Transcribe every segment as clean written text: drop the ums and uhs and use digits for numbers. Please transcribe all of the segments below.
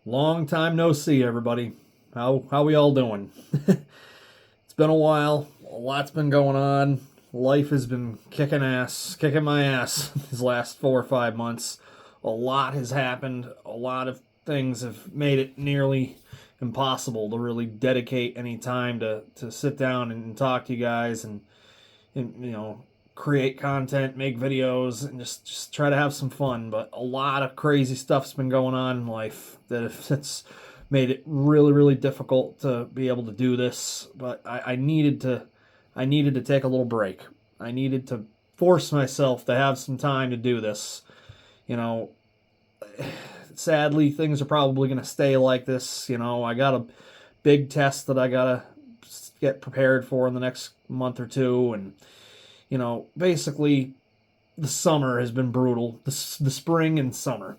Long time no see, everybody. How we all doing? It's been a while. A lot's been going on. Life has been kicking my ass these last 4 or 5 months. A lot has happened. A lot of things have made it nearly impossible to really dedicate any time to sit down and talk to you guys and create content, make videos, and just try to have some fun. But a lot of crazy stuff's been going on in life that's made it really difficult to be able to do this. But I needed to take a little break. I needed to force myself to have some time to do this. You know, Sadly, things are probably going to stay like this. I got a big test that I gotta get prepared for in the next month or two, and basically, the summer has been brutal. The spring and summer.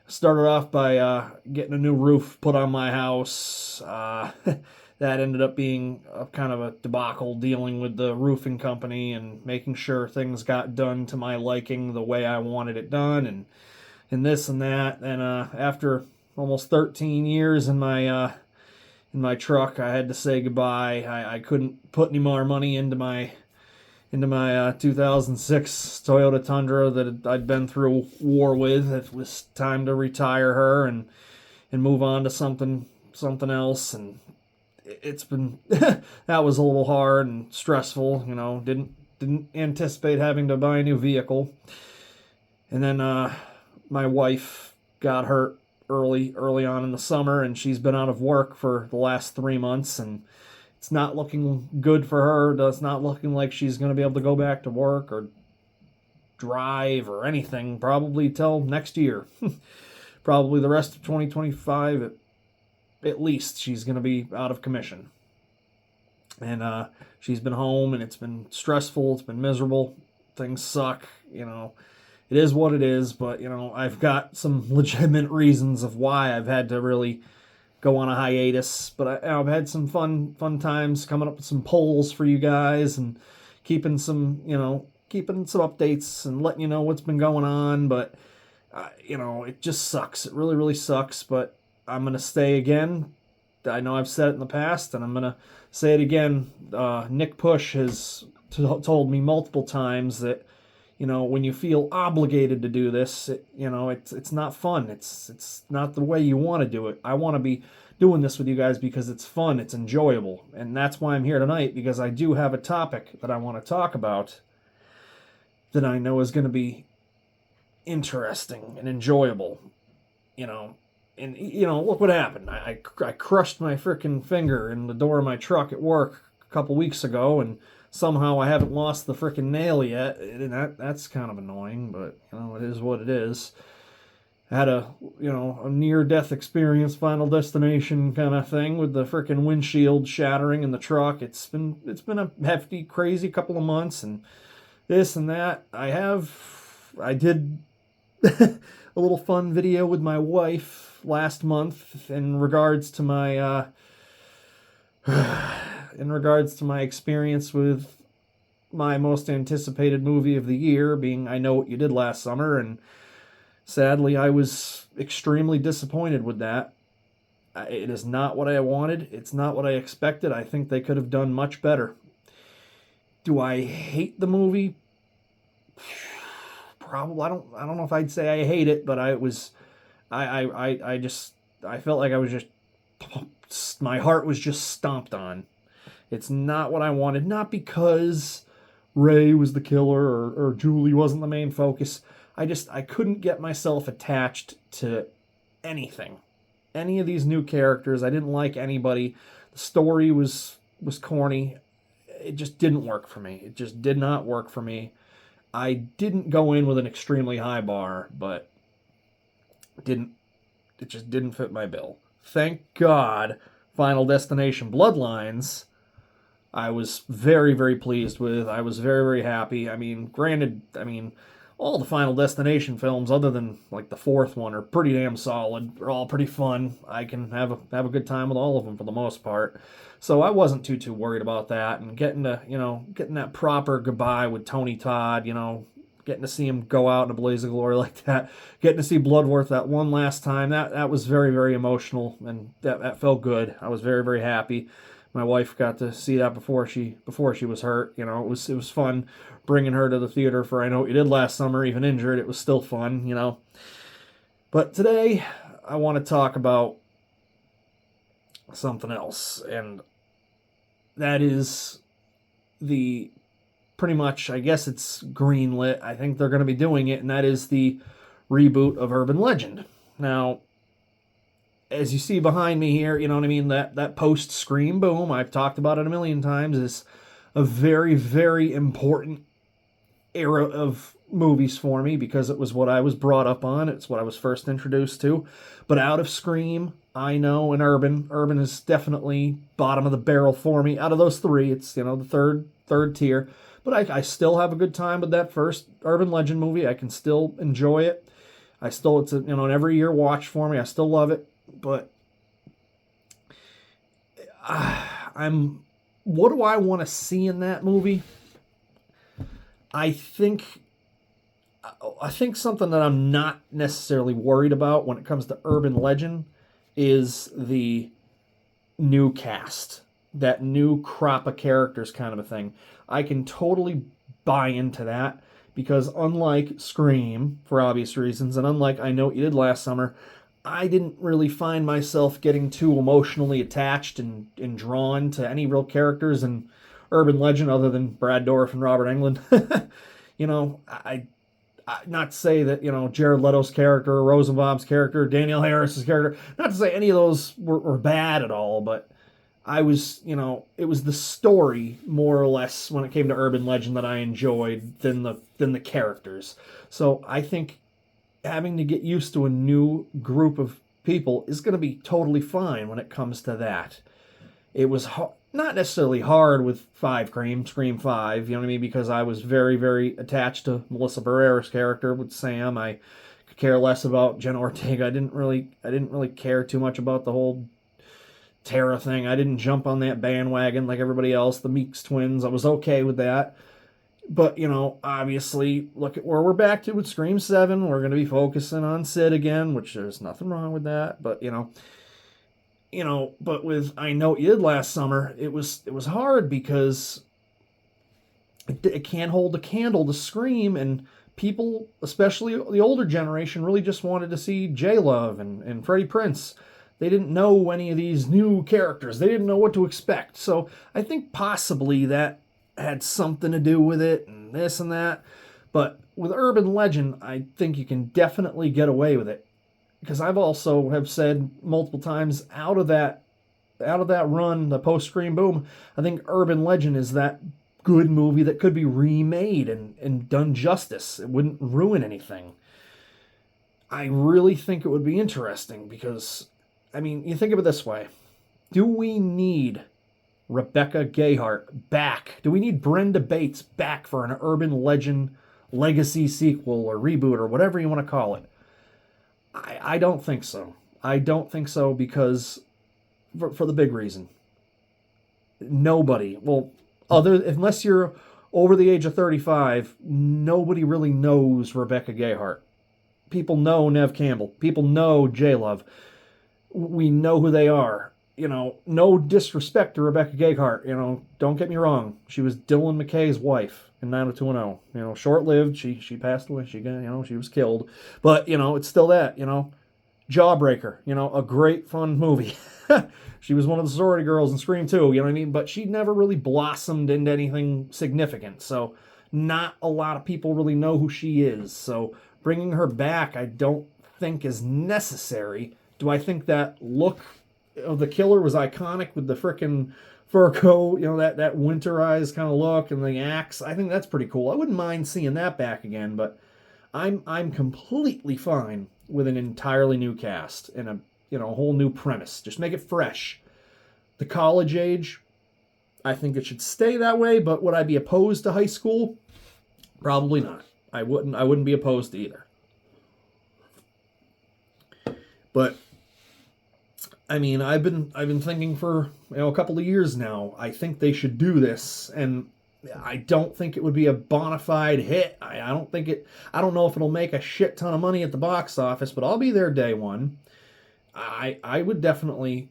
I started off by getting a new roof put on my house. That ended up being a kind of a debacle, dealing with the roofing company and making sure things got done to my liking the way I wanted it done, and this and that. And after almost 13 years in my truck, I had to say goodbye. I couldn't put any more money into my 2006 Toyota Tundra that I'd been through war with. It was time to retire her and move on to something else. And it's been that was a little hard and stressful. Didn't anticipate having to buy a new vehicle. And then my wife got hurt early on in the summer, and she's been out of work for the last 3 months, and it's not looking good for her. It's not looking like she's going to be able to go back to work or drive or anything probably till next year. Probably the rest of 2025 at least she's going to be out of commission. And she's been home, and it's been stressful. It's been miserable. Things suck. It is what it is, but I've got some legitimate reasons of why I've had to really go on a hiatus. But I've had some fun times coming up with some polls for you guys and keeping some updates and letting you know what's been going on. But it just sucks. It really sucks. But I'm gonna stay again. I know I've said it in the past, and I'm gonna say it again. Nick Push has told me multiple times that when you feel obligated to do this, it's not fun. It's not the way you want to do it. I want to be doing this with you guys because it's fun, it's enjoyable, and that's why I'm here tonight, because I do have a topic that I want to talk about that I know is going to be interesting and enjoyable. And look what happened. I crushed my freaking finger in the door of my truck at work a couple weeks ago, and somehow I haven't lost the freaking nail yet, and that's kind of annoying, but it is what it is. I had a near-death experience, Final Destination kind of thing with the freaking windshield shattering in the truck. It's been a hefty, crazy couple of months, and this and that. I did a little fun video with my wife last month in regards to my experience with my most anticipated movie of the year, being I Know What You Did Last Summer, and sadly I was extremely disappointed with that. It is not what I wanted. It's not what I expected. I think they could have done much better. Do I hate the movie? Probably. I don't know if I'd say I hate it, but I felt like I was just, my heart was just stomped on. It's not what I wanted. Not because Ray was the killer or Julie wasn't the main focus. I couldn't get myself attached to anything. Any of these new characters. I didn't like anybody. The story was corny. It just didn't work for me. It just did not work for me. I didn't go in with an extremely high bar, but it just didn't fit my bill. Thank God Final Destination Bloodlines I was very pleased with. I was very happy. Granted, all the Final Destination films, other than like the fourth one, are pretty damn solid. They're all pretty fun. I can have a good time with all of them for the most part. So I wasn't too worried about that. And getting that proper goodbye with Tony Todd, getting to see him go out in a blaze of glory like that, getting to see Bloodworth that one last time, that was very, very emotional, and that felt good. I was very, very happy. My wife got to see that before she was hurt. You know, it was fun bringing her to the theater for I Know What You Did Last Summer, even injured. It was still fun, you know. But today, I want to talk about something else, and that is the pretty much, I guess it's greenlit. I think they're going to be doing it, and that is the reboot of Urban Legend. Now, as you see behind me here, you know what I mean, that post-Scream boom, I've talked about it a million times, is a very, very important era of movies for me because it was what I was brought up on. It's what I was first introduced to. But out of Scream, I know, and Urban is definitely bottom of the barrel for me. Out of those three, it's, you know, the third tier. But I still have a good time with that first Urban Legend movie. I can still enjoy it. It's a, you know, an every year watch for me. I still love it. But what do I want to see in that movie? I think something that I'm not necessarily worried about when it comes to Urban Legend is the new cast, that new crop of characters kind of a thing. I can totally buy into that because unlike Scream, for obvious reasons, and unlike I Know What You Did Last Summer, I didn't really find myself getting too emotionally attached and drawn to any real characters in Urban Legend other than Brad Dourif and Robert Englund. You know, I not to say that, you know, Jared Leto's character, Rosenbaum's character, Danielle Harris's character, not to say any of those were bad at all, but I was, you know, it was the story more or less when it came to Urban Legend that I enjoyed than the characters. So I think having to get used to a new group of people is going to be totally fine when it comes to that. It was not necessarily hard with Scream 5, you know what I mean, because I was very, very attached to Melissa Barrera's character with Sam. I could care less about Jenna Ortega. I didn't really care too much about the whole Tara thing. I didn't jump on that bandwagon like everybody else. The Meeks twins, I was okay with that. But, you know, obviously, look at where we're back to with Scream 7. We're going to be focusing on Sid again, which there's nothing wrong with that. But, you know, but with I Know What You Did Last Summer, it was hard because it can't hold a candle to Scream, and people, especially the older generation, really just wanted to see J-Love and Freddie Prinze. They didn't know any of these new characters. They didn't know what to expect. So I think possibly that had something to do with it and this and that. But with Urban Legend, I think you can definitely get away with it. Because I've also have said multiple times, out of that run, the post-Scream boom, I think Urban Legend is that good movie that could be remade and done justice. It wouldn't ruin anything. I really think it would be interesting because, I mean, you think of it this way. Do we need Rebecca Gayheart back? Do we need Brenda Bates back for an Urban Legend legacy sequel or reboot or whatever you want to call it? I don't think so. I don't think so because for the big reason. Nobody, well, unless you're over the age of 35, nobody really knows Rebecca Gayheart. People know Neve Campbell. People know J-Love. We know who they are. You know, no disrespect to Rebecca Gayheart. You know, don't get me wrong. She was Dylan McKay's wife in 90210. You know, short-lived. She passed away. She was killed. But, you know, it's still that, you know. Jawbreaker, you know, a great fun movie. She was one of the sorority girls in Scream 2, you know what I mean? But she never really blossomed into anything significant. So not a lot of people really know who she is. So bringing her back, I don't think is necessary. Do I think that look of the killer was iconic with the frickin' fur coat, you know, that winterized kind of look and the axe? I think that's pretty cool. I wouldn't mind seeing that back again, but I'm completely fine with an entirely new cast and a whole new premise. Just make it fresh. The college age, I think it should stay that way, but would I be opposed to high school? Probably not. I wouldn't be opposed to either. But I mean, I've been thinking for a couple of years now. I think they should do this, and I don't think it would be a bona fide hit. I don't think it. I don't know if it'll make a shit ton of money at the box office, but I'll be there day one. I would definitely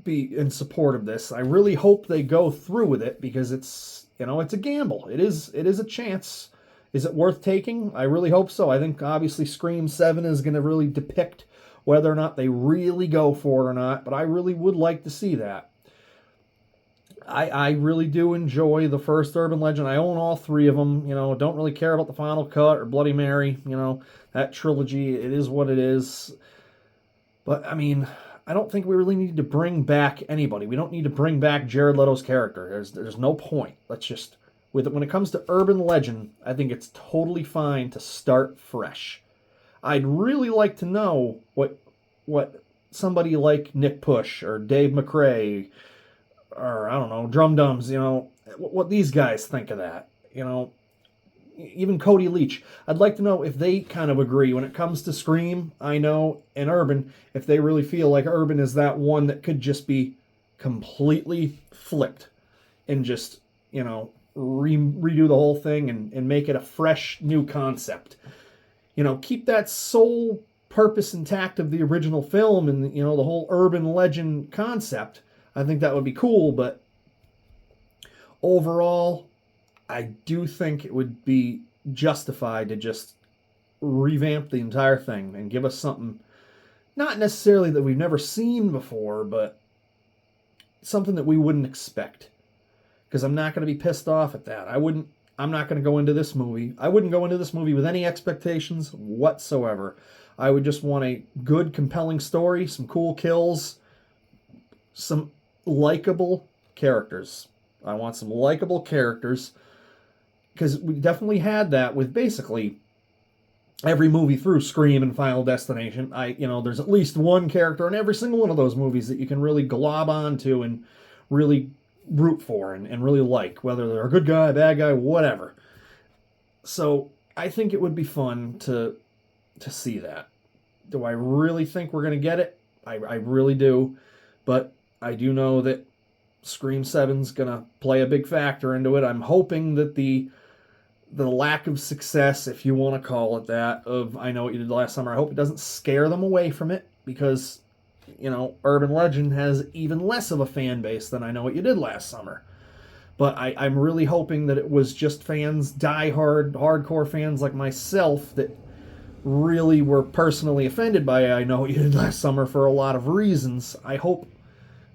be in support of this. I really hope they go through with it because it's a gamble. It is a chance. Is it worth taking? I really hope so. I think obviously Scream 7 is going to really depict whether or not they really go for it or not, but I really would like to see that. I really do enjoy the first Urban Legend. I own all three of them. Don't really care about the Final Cut or Bloody Mary. That trilogy, it is what it is. But, I mean, I don't think we really need to bring back anybody. We don't need to bring back Jared Leto's character. There's no point. Let's just, when it comes to Urban Legend, I think it's totally fine to start fresh. I'd really like to know what somebody like Nick Push or Dave McRae or I don't know, Drum Dums, what these guys think of that. Even Cody Leach. I'd like to know if they kind of agree when it comes to Scream, I know, and Urban, if they really feel like Urban is that one that could just be completely flipped and just, redo the whole thing and make it a fresh new concept. Keep that sole purpose intact of the original film and, the whole urban legend concept. I think that would be cool, but overall, I do think it would be justified to just revamp the entire thing and give us something, not necessarily that we've never seen before, but something that we wouldn't expect. Because I'm not going to be pissed off at that. I'm not going to go into this movie. I wouldn't go into this movie with any expectations whatsoever. I would just want a good, compelling story, some cool kills, some likable characters. I want some likable characters because we definitely had that with basically every movie through Scream and Final Destination. There's at least one character in every single one of those movies that you can really glob onto and really root for and really like, whether they're a good guy, bad guy, whatever. So I think it would be fun to see that. Do I really think we're going to get it? I really do. But I do know that Scream 7's going to play a big factor into it. I'm hoping that the lack of success, if you want to call it that, of I Know What You Did Last Summer, I hope it doesn't scare them away from it because, Urban Legend has even less of a fan base than I Know What You Did Last Summer. But I'm really hoping that it was just fans, hardcore fans like myself, that really were personally offended by I Know What You Did Last Summer for a lot of reasons. I hope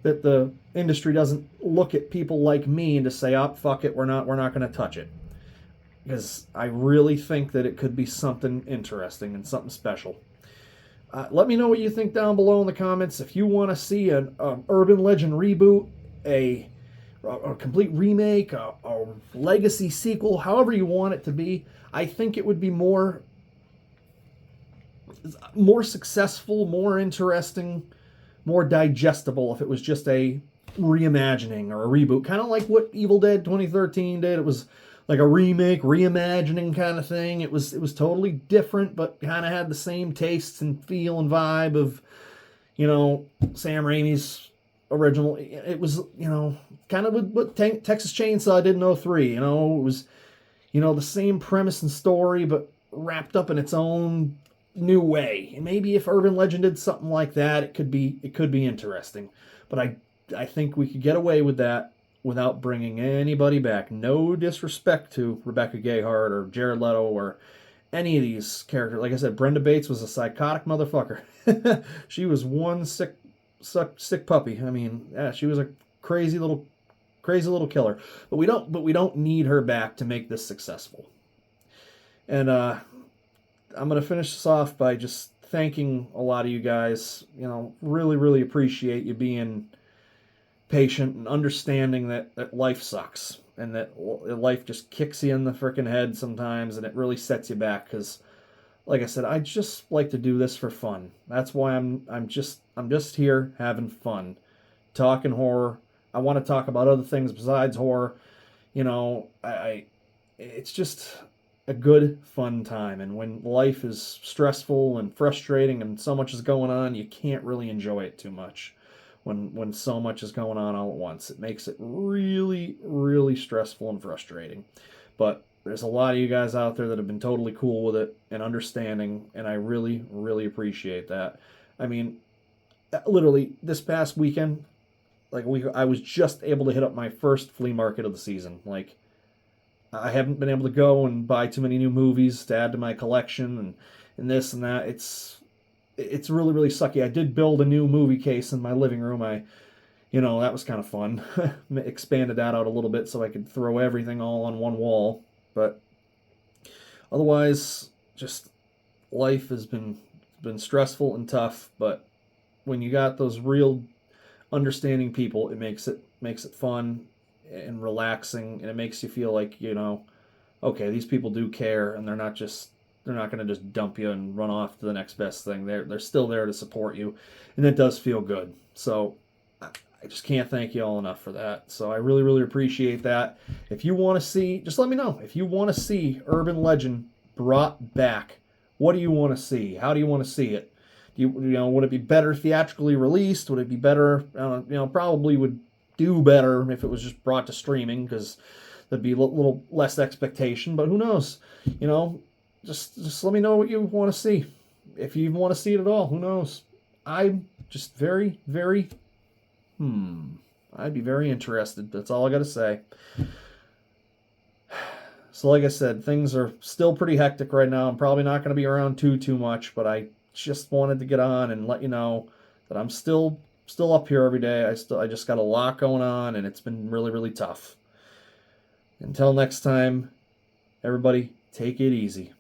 that the industry doesn't look at people like me and just say, "Oh, fuck it, we're not going to touch it." Because I really think that it could be something interesting and something special. Let me know what you think down below in the comments. If you want to see an Urban Legend reboot, a complete remake, a legacy sequel, however you want it to be, I think it would be more successful, more interesting, more digestible if it was just a reimagining or a reboot, kind of like what Evil Dead 2013 did. It was like a remake, reimagining kind of thing. It was totally different, but kind of had the same tastes and feel and vibe of, Sam Raimi's original. It was, kind of what Texas Chainsaw did in 03. It was, the same premise and story, but wrapped up in its own new way. And maybe if Urban Legend did something like that, it could be interesting. But I think we could get away with that without bringing anybody back. No disrespect to Rebecca Gayheart or Jared Leto or any of these characters. Like I said, Brenda Bates was a psychotic motherfucker. She was one sick puppy. I mean, yeah, she was a crazy little killer. But we don't need her back to make this successful. And I'm going to finish this off by just thanking a lot of you guys. Really, really appreciate you being patient and understanding that life sucks and that life just kicks you in the freaking head sometimes and it really sets you back. Because, like I said, I just like to do this for fun. That's why I'm just here having fun, talking horror. I want to talk about other things besides horror. It's just a good, fun time. And when life is stressful and frustrating and so much is going on, you can't really enjoy it too much. when so much is going on all at once. It makes it really, really stressful and frustrating. But there's a lot of you guys out there that have been totally cool with it and understanding, and I really, really appreciate that. I mean, literally this past weekend, I was just able to hit up my first flea market of the season. Like, I haven't been able to go and buy too many new movies to add to my collection and this and that. It's really, really sucky. I did build a new movie case in my living room. That was kind of fun. Expanded that out a little bit so I could throw everything all on one wall. But otherwise, just life has been stressful and tough. But when you got those real understanding people, it makes it fun and relaxing, and it makes you feel like, okay, these people do care, and they're not going to just dump you and run off to the next best thing. They're still there to support you, and it does feel good. So I just can't thank you all enough for that. So I really, really appreciate that. If you want to see, just let me know. If you want to see Urban Legend brought back, what do you want to see? How do you want to see it? Would it be better theatrically released? Would it be better? Probably would do better if it was just brought to streaming, because there'd be a little less expectation. But who knows? Just let me know what you want to see. If you even want to see it at all, who knows? I'm just very, very, I'd be very interested. That's all I got to say. So like I said, things are still pretty hectic right now. I'm probably not going to be around too much, but I just wanted to get on and let you know that I'm still up here every day. I just got a lot going on, and it's been really, really tough. Until next time, everybody, take it easy.